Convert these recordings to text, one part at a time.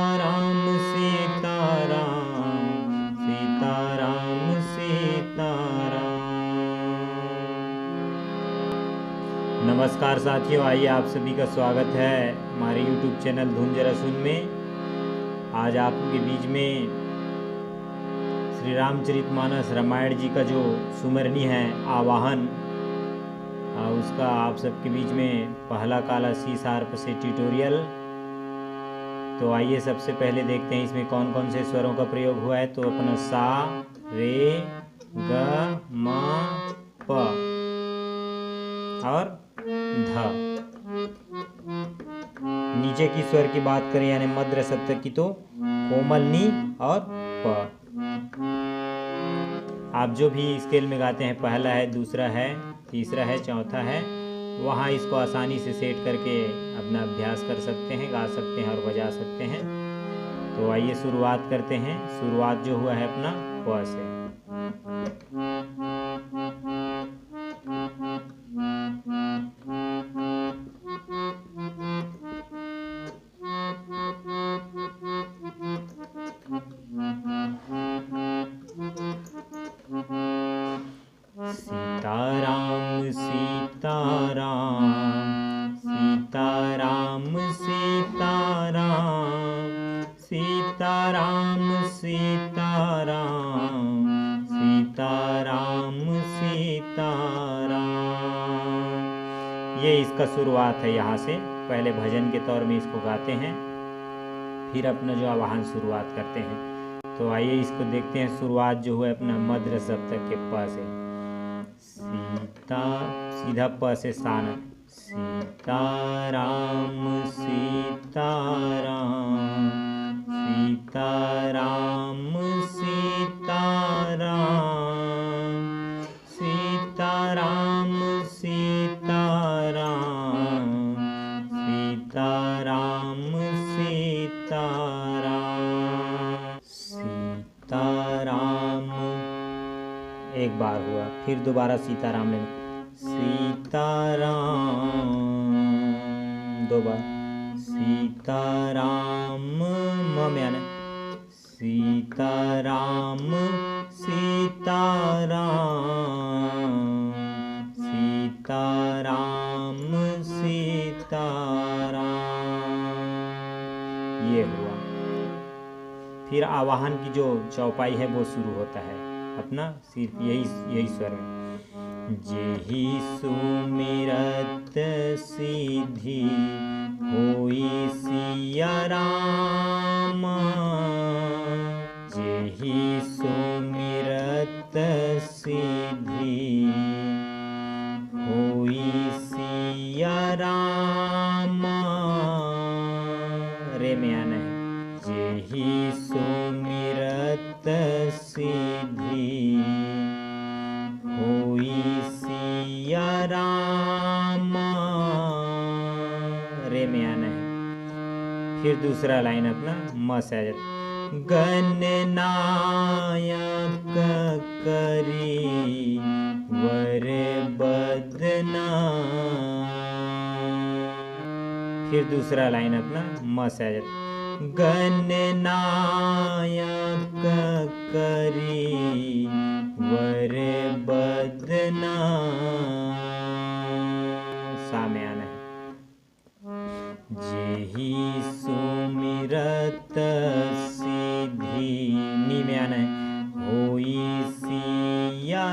सीताराम सीताराम सीताराम सीताराम। नमस्कार साथियों, आइए आप सभी का स्वागत है हमारे YouTube चैनल धुन जरा सुन में। आज आपके बीच में श्री रामचरितमानस रामायण जी का जो सुमरनी है आवाहन, उसका आप सबके बीच में पहला काला सी शार्प से ट्यूटोरियल। तो आइए सबसे पहले देखते हैं इसमें कौन कौन से स्वरों का प्रयोग हुआ है। तो अपना सा, रे, ग, म, प और ध। नीचे की स्वर की बात करें यानी मध्य सप्तक की, तो कोमल नी और प। आप जो भी स्केल में गाते हैं, पहला है, दूसरा है, तीसरा है, चौथा है, वहाँ इसको आसानी से सेट करके अपना अभ्यास कर सकते हैं, गा सकते हैं और बजा सकते हैं। तो आइए शुरुआत करते हैं। शुरुआत जो हुआ है अपना प से। सीताराम सीताराम सीताराम सीताराम सीताराम सीताराम सीताराम सीताराम। ये इसका शुरुआत है। यहाँ से पहले भजन के तौर में इसको गाते हैं, फिर अपना जो आवाहन शुरुआत करते हैं। तो आइए इसको देखते हैं। शुरुआत जो हुआ अपना मध्य सप्तक के प से। सीता सीधा प से सान। सीताराम सीताराम सीताराम सीताराम सीताराम सीताराम सीताराम सीताराम सीताराम। एक बार हुआ, फिर दोबारा सीताराम लेना। सीताराम दो बार। सीताराम म में आना। सीताराम सीताराम सीताराम सीताराम। ये हुआ। फिर आवाहन की जो चौपाई है वो शुरू होता है अपना सिर्फ यही स्वर में। जेहि सुमिरत सिद्धि होई सिया राम। जेहि सुमिरत सिद्धि होई सिया राम। रे में आना है। जेहि सुमिरत सिद्धि होई सिया राम। रे में आना है। फिर दूसरा लाइन अपना म से आ जाता। गणनायक करी वर बदना। फिर दूसरा लाइन अपना म से आ जाता। गणनायक करी वर बदना। सा में आना है। जेहि सुमिरत सिद्धि नी में आना है। होई सिया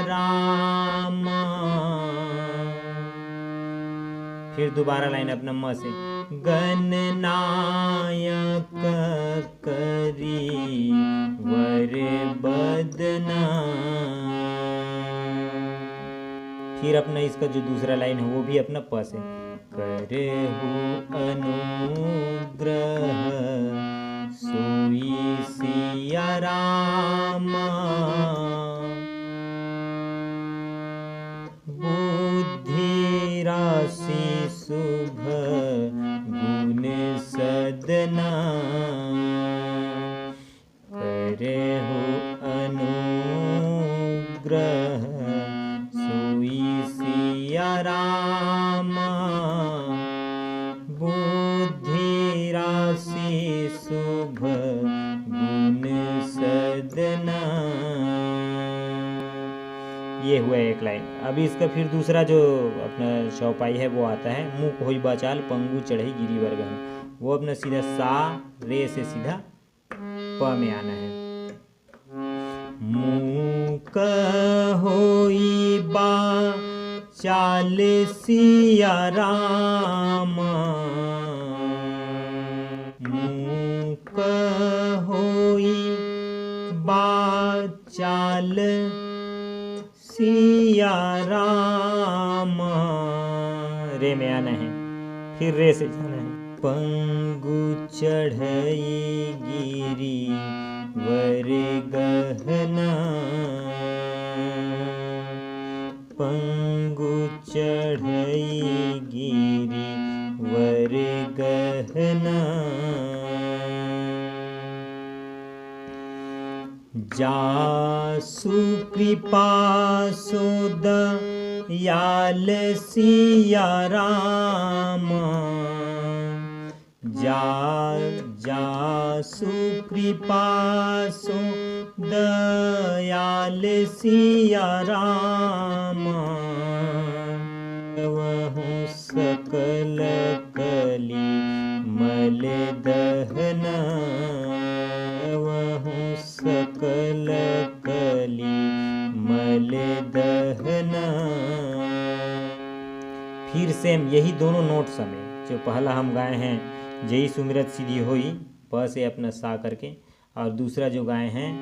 राम। फिर दोबारा लाइन अपना म से। गणनायक करी वर बदना। फिर अपना इसका जो दूसरा लाइन है वो भी अपना प से। करहु अनुग्रह सोई सिया राम। बुद्धि राशि शुभ गुण सदना। करहु अनुग्रह सोई सिया राम। बुद्धि हुए एक लाइन। अभी इसका फिर दूसरा जो अपना चौपाई है वो आता है, मुँह होई बाचाल पंगु चढ़ई गिरी बरगहन। वो अपना सीधा सा रे से सीधा प में आना है। मुँह होई बाचाल सिया राम, मुँह होई बाचाल सिया राम, रे में आना है, फिर रे से जाना है। पंगु चढ़ई गिरी वर गहना, पंगु चढ़ई गिरी वर गहना, जासु कृपा सो दयाल सिया राम, जासु कृपा सो दयाल सिया राम, वहु सकल कली मल दहना, वहु सकल कली मल दहना। फिर सेम यही दोनों नोट समय जो पहला हम गाए हैं, जय सुमिरत सीधी होई प से अपना सा करके, और दूसरा जो गाए हैं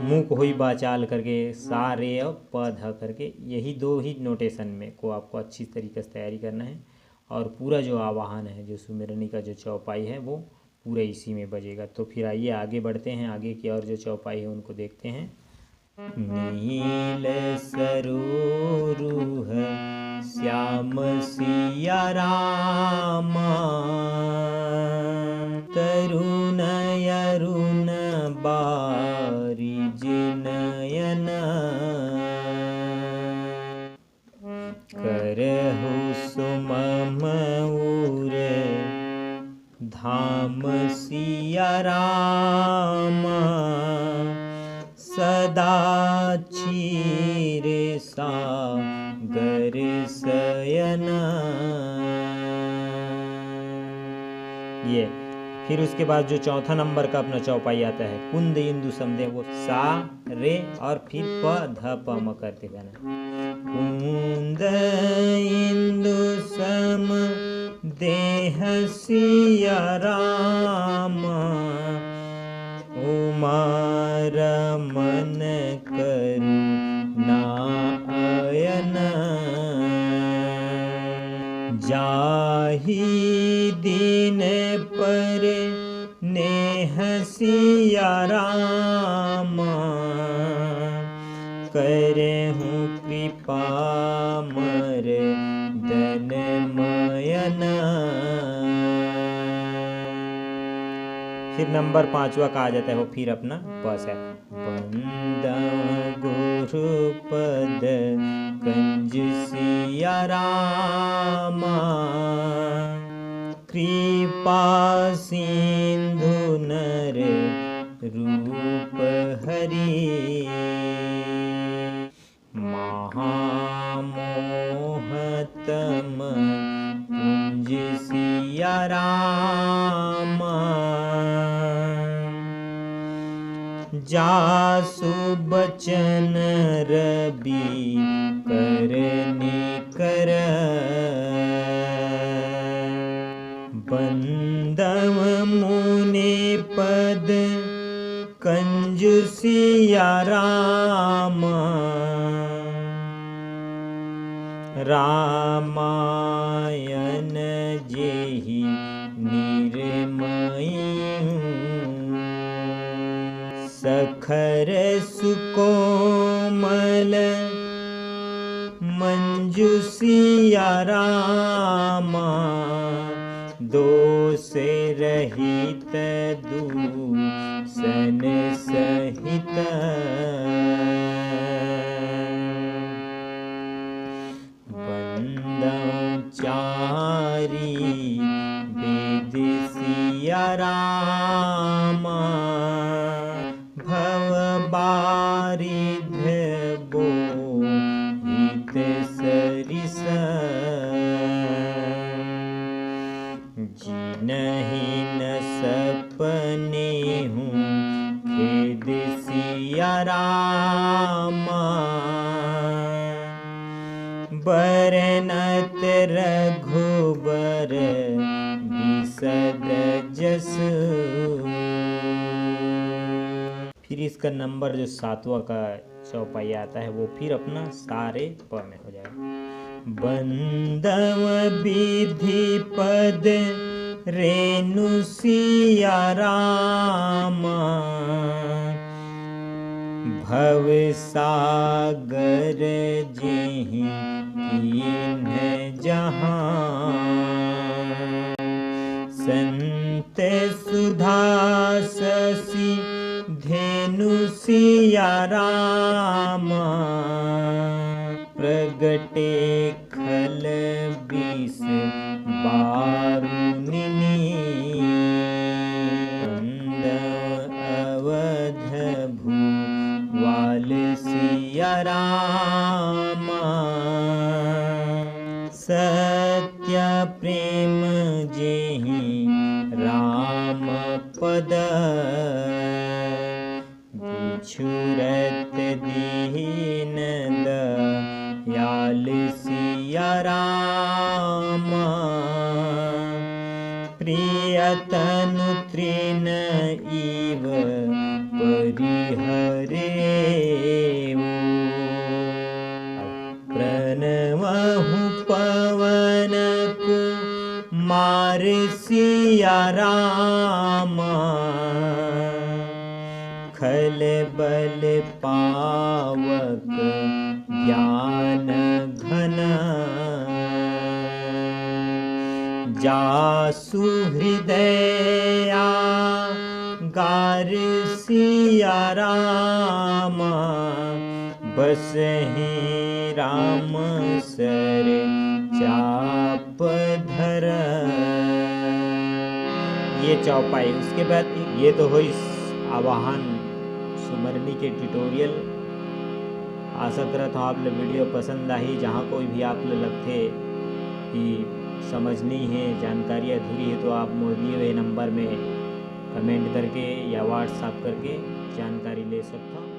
मुँह होई बाचाल करके सा रे और प ध करके, यही दो ही नोटेशन में को आपको अच्छी तरीके से तैयारी करना है। और पूरा जो आवाहन है, जो सुमिरनी का जो चौपाई है वो पूरे इसी में बजेगा। तो फिर आइए आगे बढ़ते हैं, आगे की और जो चौपाई है उनको देखते हैं। नील सरोरुह श्याम सिया राम, तरुण अरुण बारिज नयन, करहु सुममऊर धाम सिया राम, सदा क्षीर सागर शयन। ये फिर उसके बाद जो चौथा नंबर का अपना चौपाई आता है, कुंद इंदु समदे, वो सा रे और फिर प ध प म करते गाना। कुंद इंदु सम देह सिया राम, उमार मन करुणा अयन, जाहि दीन पर नेह सिया राम, करहु कृपा मर दन मयन। फिर नंबर 5वां का आ जाता है वो फिर अपना बस है, बंदा गुरुपद कंज सिया राम, कृपा सिंधु नर रूप हरि, महामोहतम कुंज सिया राम, जासु बचन रवि करने कर, बंदम मुने पद कंज सिया राम, रामायण जेहि निर्मयी, सखर सुकोमल मंजु सिया राम, दोष रहित दूषण सहित, चारी वेद सिया राम, भव बारिध नहीं न सपने हूँ खेद सिया रामा, बरनत रघुबर बिसद जसु। फिर इसका नंबर जो 7वां का चौपाई आता है वो फिर अपना सारे प में हो जाएगा। बंदव विधि पद रेणु सिया रामा, भव सागर जेहि कीन्ह जहाँ, संत सुधा शशि धेनु सिया रामा, प्रगटे खल बीस बारुनिनी, अवध भूवाल सिया रामा, सत्य प्रेम जेहि राम पद, बिछुरत दीन दयाल सिया रामा, प्रियतनु तृण इव परिहरे, प्रणवहु पवन कुमार सिया रामा, खल बल पावक ज्ञान घन, जासु हृदया गार सिया रामा, बसहि राम सर चाप धर। ये चौपाई। उसके बाद ये तो हुई आवाहन सुमरनी के ट्यूटोरियल। आशा करता हूँ आप लोग वीडियो पसंद आई। जहाँ कोई भी आप लोग लगते कि समझनी है, जानकारी अधूरी है, तो आप मोड़ दिए हुए नंबर में कमेंट करके या व्हाट्सएप करके जानकारी ले सकता हूँ।